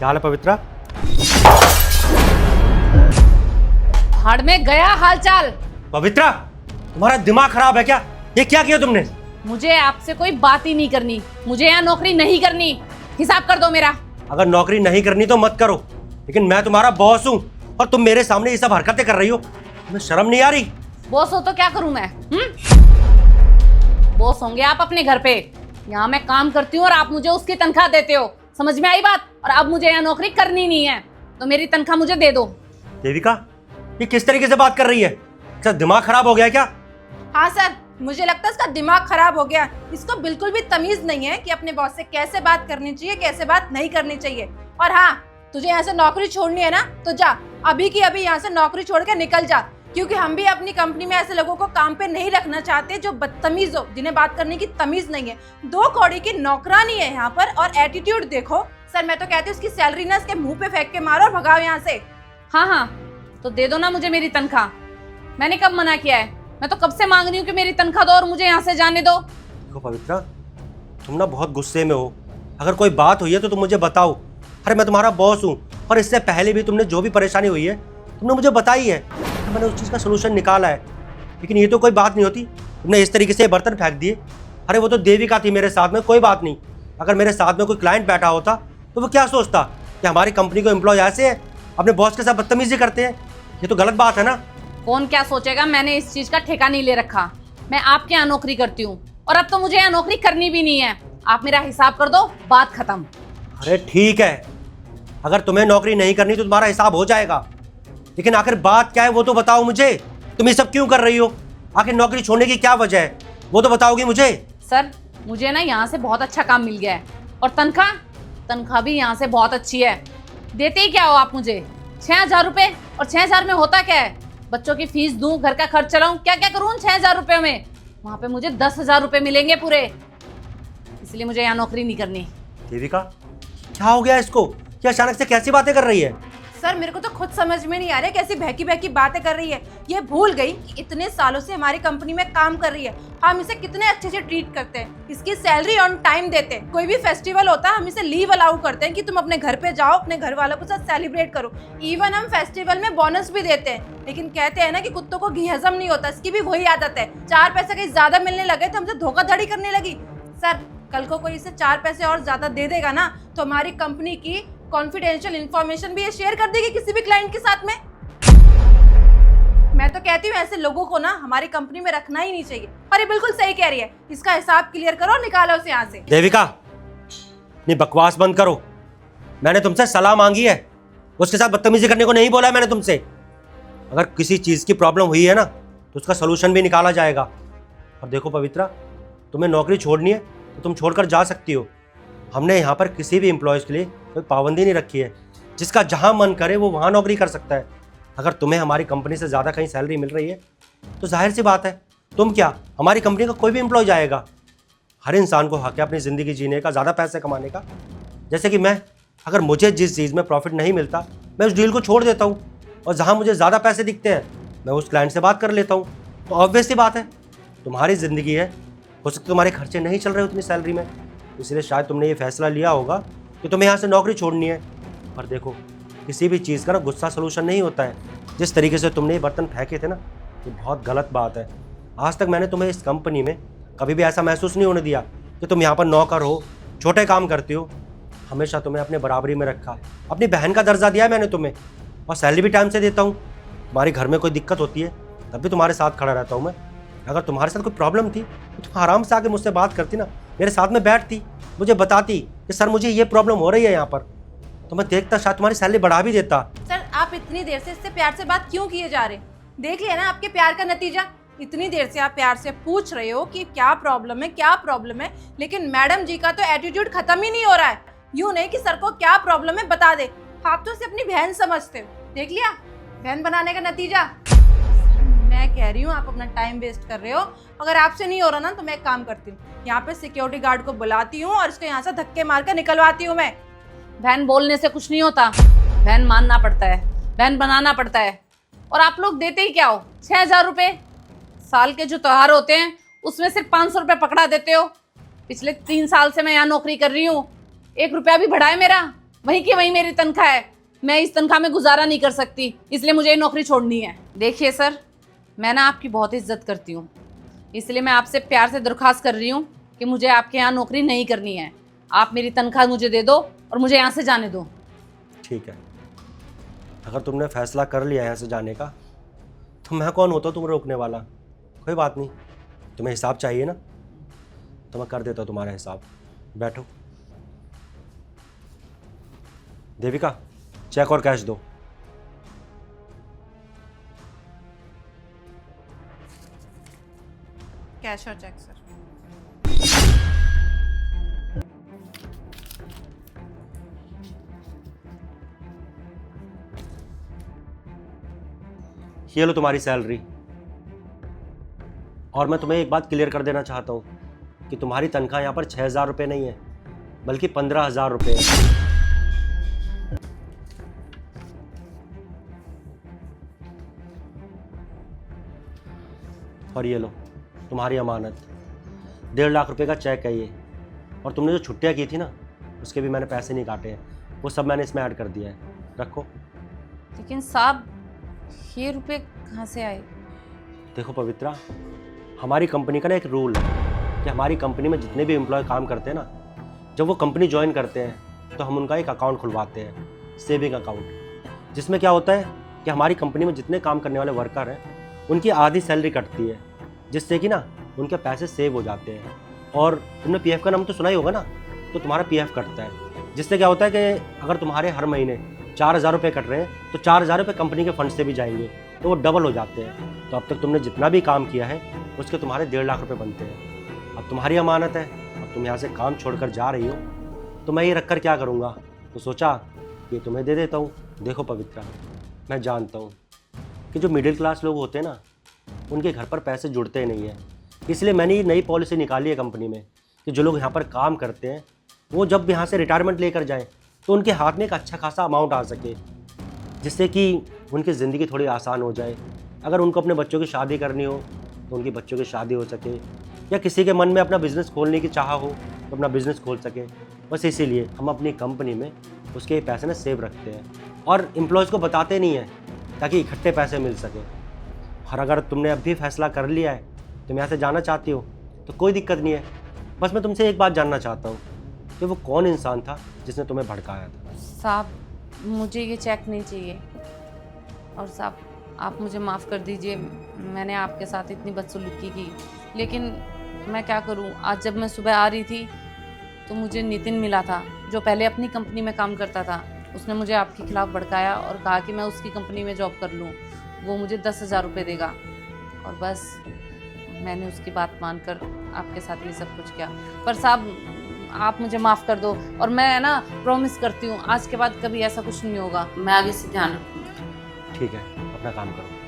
क्या हाल है पवित्रा? भाड़ में गया हालचाल। पवित्रा, तुम्हारा दिमाग खराब है क्या? ये क्या किया तुमने? मुझे आपसे कोई बात ही नहीं करनी, मुझे यहाँ नौकरी नहीं करनी। हिसाब कर दो मेरा। अगर नौकरी नहीं करनी तो मत करो, लेकिन मैं तुम्हारा बॉस हूँ और तुम मेरे सामने ये सब हरकतें कर रही हो। तुम्हें शर्म नहीं आ रही? बॉस हो तो क्या करूं मैं? बॉस होंगे आप अपने घर पे। यहाँ मैं काम करती हूँ और आप मुझे उसकी तनख्वाह देते हो। समझ में आई बात? और अब मुझे यहाँ नौकरी करनी नहीं है तो मेरी तनख्वाह मुझे दे दो। देविका, ये किस तरीके से बात कर रही है? क्या दिमाग खराब हो गया क्या? हाँ सर, मुझे लगता है इसका दिमाग खराब हो गया। इसको बिल्कुल भी तमीज नहीं है कि अपने बॉस से कैसे बात करनी चाहिए, कैसे बात नहीं करनी चाहिए। और हाँ, तुझे यहाँ से नौकरी छोड़नी है ना तो जा, अभी की अभी यहाँ से नौकरी छोड़ के निकल जा, क्योंकि हम भी अपनी कंपनी में ऐसे लोगों को काम पे नहीं रखना चाहते जो बदतमीज हो, जिन्हें बात करने की तमीज नहीं है। 2 कौड़ी की नौकरानी है यहाँ पर और एटीट्यूड देखो। सर मैं तो कहती हूँ उसकी सैलरी ना इसके मुंह पे फेंक के मारो और भगाओ यहाँ से। हाँ, तो दे दो ना मुझे मेरी तनख्वाह। मैंने कब मना किया है? मैं तो कब से मांग रही हूँ कि मेरी तनख्वाह दो और मुझे यहाँ से जाने दो। देखो पवित्रा, तुम ना बहुत गुस्से में हो। अगर कोई बात हुई है तो तुम मुझे बताओ। अरे मैं तुम्हारा बॉस हूँ और इससे पहले भी तुमने जो भी परेशानी हुई है तुमने मुझे बताई है, तो मैंने उस चीज़ का सोल्यूशन निकाला है। लेकिन ये तो कोई बात नहीं होती, तुमने इस तरीके से बर्तन फेंक दिए। अरे वो तो देविका थी मेरे साथ में, कोई बात नहीं। अगर मेरे साथ में कोई क्लाइंट बैठा होता तो वो क्या सोचता कि हमारी कंपनी को एम्प्लॉय ऐसे है, अपने बॉस के साथ बदतमीजी करते हैं? ये तो गलत बात है ना। कौन क्या सोचेगा, मैंने इस चीज का ठेका नहीं ले रखा। मैं आपके यहाँ नौकरी करती हूँ और अब तो मुझे यहाँ नौकरी करनी भी नहीं है। आप मेरा हिसाब कर दो, बात खत्म। अरे ठीक है, अगर तुम्हें नौकरी नहीं करनी तो तुम्हारा हिसाब हो जाएगा, लेकिन आखिर बात क्या है वो तो बताओ मुझे। तुम ये सब क्यों कर रही हो? आखिर नौकरी छोड़ने की क्या वजह है वो तो बताओगी मुझे। सर मुझे ना यहाँ से बहुत अच्छा काम मिल गया है और तनख्वाह भी यहाँ से बहुत अच्छी है। देते ही क्या हो आप मुझे? 6,000 रुपये। और 6,000 में होता क्या है? बच्चों की फीस दूं, घर का खर्च चलाऊं, क्या क्या करूं 6,000 रुपये में? वहाँ पे मुझे 10,000 रुपये मिलेंगे पूरे। इसलिए मुझे यहाँ नौकरी नहीं करनी। देविका, क्या हो गया इसको? क्या अचानक से कैसी बातें कर रही है? सर मेरे को तो खुद समझ में नहीं आ रहा है कैसी बहकी बहकी बातें कर रही है। ये भूल गई कि इतने सालों से हमारी कंपनी में काम कर रही है, हम इसे कितने अच्छे से ट्रीट करते हैं, इसकी सैलरी ऑन टाइम देते हैं। कोई भी फेस्टिवल होता है हम इसे लीव अलाउ करते हैं कि तुम अपने घर पे जाओ, अपने घर वालों के साथ सेलिब्रेट करो। इवन हम फेस्टिवल में बोनस भी देते हैं। लेकिन कहते हैं ना कि कुत्तों को घी हजम नहीं होता, इसकी भी वही आदत है। 4 पैसे कहीं ज्यादा मिलने लगे तो हमसे धोखाधड़ी करने लगी। सर कल को कोई इसे 4 पैसे और ज्यादा दे देगा ना तो हमारी कंपनी की कॉन्फिडेंशियल इंफॉर्मेशन भी ये शेयर कर देगी किसी भी क्लाइंट के साथ में। मैं तो कहती हूँ ऐसे लोगों को ना हमारी कंपनी में रखना ही नहीं चाहिए। और ये बिल्कुल सही कह रही है, इसका हिसाब क्लियर करो और निकालो उसे यहाँ से। देविका, अपनी बकवास बंद करो। मैंने तुमसे सलाह मांगी है, उसके साथ बदतमीजी करने को नहीं बोला है मैंने तुमसे। अगर किसी चीज़ की प्रॉब्लम हुई है ना तो उसका सोल्यूशन भी निकाला जाएगा। और देखो पवित्रा, तुम्हें नौकरी छोड़नी है तो तुम छोड़कर जा सकती हो। हमने यहाँ पर किसी भी एम्प्लॉयज़ के लिए कोई पाबंदी नहीं रखी है। जिसका जहाँ मन करे वो वहाँ नौकरी कर सकता है। अगर तुम्हें हमारी कंपनी से ज़्यादा कहीं सैलरी मिल रही है तो जाहिर सी बात है तुम क्या, हमारी कंपनी का कोई भी एम्प्लॉय जाएगा। हर इंसान को हक है अपनी ज़िंदगी जीने का, ज़्यादा पैसे कमाने का। जैसे कि मैं, अगर मुझे जिस चीज़ में प्रॉफिट नहीं मिलता मैं उस डील को छोड़ देता हूँ और जहाँ मुझे ज़्यादा पैसे दिखते हैं मैं उस क्लाइंट से बात कर लेता हूँ। तो ऑब्वियस सी बात है, तुम्हारी ज़िंदगी है, हो सकता है तुम्हारे खर्चे नहीं चल रहे उतनी सैलरी में, इसलिए शायद तुमने ये फैसला लिया होगा कि तुम्हें यहाँ से नौकरी छोड़नी है। पर देखो, किसी भी चीज़ का ना गुस्सा सोल्यूशन नहीं होता है। जिस तरीके से तुमने ये बर्तन फेंके थे ना, ये बहुत गलत बात है। आज तक मैंने तुम्हें इस कंपनी में कभी भी ऐसा महसूस नहीं होने दिया कि तुम यहाँ पर नौकर हो, छोटे काम करती हो। हमेशा तुम्हें अपने बराबरी में रखा, अपनी बहन का दर्जा दिया है मैंने तुम्हें, और सैलरी भी टाइम से देता हूँ। तुम्हारे घर में कोई दिक्कत होती है तब भी तुम्हारे साथ खड़ा रहता हूँ मैं। अगर तुम्हारे साथ कोई प्रॉब्लम थी तो तुम आराम से आके मुझसे बात करती ना, मेरे साथ में बैठती, मुझे बताती कि सर मुझे ये प्रॉब्लम हो रही है यहाँ पर, तो मैं देखता शायद तुम्हारी सैलरी बढ़ा भी देता। सर आप इतनी देर से इससे प्यार से बात क्यों किए जा रहे? देख लिया ना आपके प्यार का नतीजा। इतनी देर से आप प्यार से पूछ रहे हो कि क्या प्रॉब्लम है, क्या प्रॉब्लम है, लेकिन मैडम जी का तो एटीट्यूड खत्म ही नहीं हो रहा है। यूं नहीं कि सर को क्या प्रॉब्लम है बता दे, आप तो उसे अपनी बहन समझते हो। देख लिया बहन बनाने का नतीजा। मैं कह रही हूँ आप अपना टाइम वेस्ट कर रहे हो। अगर आपसे नहीं हो रहा ना तो मैं एक काम करती हूँ, यहाँ पे सिक्योरिटी गार्ड को बुलाती हूँ और इसको यहाँ से धक्के मार कर निकलवाती हूँ मैं। बहन बोलने से कुछ नहीं होता, बहन मानना पड़ता है, बहन बनाना पड़ता है। और आप लोग देते ही क्या हो? 6,000 रुपये। साल के जो त्योहार होते हैं उसमें सिर्फ 500 रुपये पकड़ा देते हो। पिछले 3 साल से मैं यहाँ नौकरी कर रही हूँ, 1 रुपया भी बढ़ा है मेरा। वहीं की वहीं मेरी तनख्वाह है। मैं इस तनख्वाह में गुजारा नहीं कर सकती, इसलिए मुझे ये नौकरी छोड़नी है। देखिए सर, मैं ना आपकी बहुत इज्जत करती हूँ, इसलिए मैं आपसे प्यार से दरख्वास्त कर रही हूँ कि मुझे आपके यहाँ नौकरी नहीं करनी है। आप मेरी तनख्वाह मुझे दे दो और मुझे यहाँ से जाने दो। ठीक है, अगर तुमने फैसला कर लिया यहाँ से जाने का, तो मैं कौन होता हूँ तुम्हें रोकने वाला। कोई बात नहीं, तुम्हें हिसाब चाहिए ना, तो मैं कर देता हूँ तुम्हारा हिसाब। बैठो। देविका, चेक और कैश दो। कैश और चेक सर। ये लो तुम्हारी सैलरी। और मैं तुम्हें एक बात क्लियर कर देना चाहता हूँ कि तुम्हारी तनख्वाह यहाँ पर 6,000 रुपये नहीं है, बल्कि 15,000 रुपये है। और ये लो तुम्हारी अमानत, 1.5 लाख रुपए का चेक है ये। और तुमने जो छुट्टियाँ की थी ना, उसके भी मैंने पैसे नहीं काटे हैं, वो सब मैंने इसमें ऐड कर दिया है। रखो। लेकिन साहब, ये रुपए कहाँ से आए? देखो पवित्रा, हमारी कंपनी का ना एक रूल है कि हमारी कंपनी में जितने भी एम्प्लॉय काम करते हैं ना, जब वो कंपनी ज्वाइन करते हैं तो हम उनका एक अकाउंट खुलवाते हैं, सेविंग अकाउंट, जिसमें क्या होता है कि हमारी कंपनी में जितने काम करने वाले वर्कर हैं उनकी आधी सैलरी कटती है, जिससे कि ना उनके पैसे सेव हो जाते हैं। और तुमने पीएफ का नाम तो सुना ही होगा ना, तो तुम्हारा पीएफ कटता है, जिससे क्या होता है कि अगर तुम्हारे हर महीने 4,000 रुपये कट रहे हैं तो 4,000 रुपये कंपनी के फंड से भी जाएंगे, तो वो डबल हो जाते हैं। तो अब तक तुमने जितना भी काम किया है उसके तुम्हारे 1.5 लाख रुपये बनते हैं। अब तुम्हारी अमानत है, अब तुम यहाँ से काम छोड़कर जा रही हो, तो मैं ये रख कर क्या करूँगा, तो सोचा कि तुम्हें दे देता हूँ। देखो पवित्रा, मैं जानता हूँ कि जो मिडिल क्लास लोग होते हैं ना, उनके घर पर पैसे जुड़ते नहीं हैं, इसलिए मैंने ये नई पॉलिसी निकाली है कंपनी में कि जो लोग यहाँ पर काम करते हैं वो जब यहाँ से रिटायरमेंट लेकर जाएं तो उनके हाथ में एक अच्छा खासा अमाउंट आ सके, जिससे कि उनकी ज़िंदगी थोड़ी आसान हो जाए। अगर उनको अपने बच्चों की शादी करनी हो तो उनकी बच्चों की शादी हो सके, या किसी के मन में अपना बिज़नेस खोलने की चाह हो तो अपना बिज़नेस खोल सके। बस इसीलिए हम अपनी कंपनी में उसके पैसे ना सेव रखते हैं और एम्प्लॉयज़ को बताते नहीं हैं, ताकि इकट्ठे पैसे मिल सके। और अगर तुमने अब भी फैसला कर लिया है, तुम यहाँ से जाना चाहती हो, तो कोई दिक्कत नहीं है। बस मैं तुमसे एक बात जानना चाहता हूँ कि वो कौन इंसान था जिसने तुम्हें भड़काया था। साहब, मुझे ये चेक नहीं चाहिए। और साहब, आप मुझे माफ़ कर दीजिए, मैंने आपके साथ इतनी बदसलूकी की, लेकिन मैं क्या करूं। आज जब मैं सुबह आ रही थी तो मुझे नितिन मिला था, जो पहले अपनी कंपनी में काम करता था। उसने मुझे आपके खिलाफ़ भड़काया और कहा कि मैं उसकी कंपनी में जॉब कर लूं, वो मुझे 10,000 रुपये देगा। और बस मैंने उसकी बात मानकर आपके साथ ये सब कुछ किया। पर साहब, आप मुझे माफ़ कर दो, और मैं ना प्रॉमिस करती हूँ आज के बाद कभी ऐसा कुछ नहीं होगा। मैं आगे से ध्यान रखूँगी। ठीक है, अपना काम करो।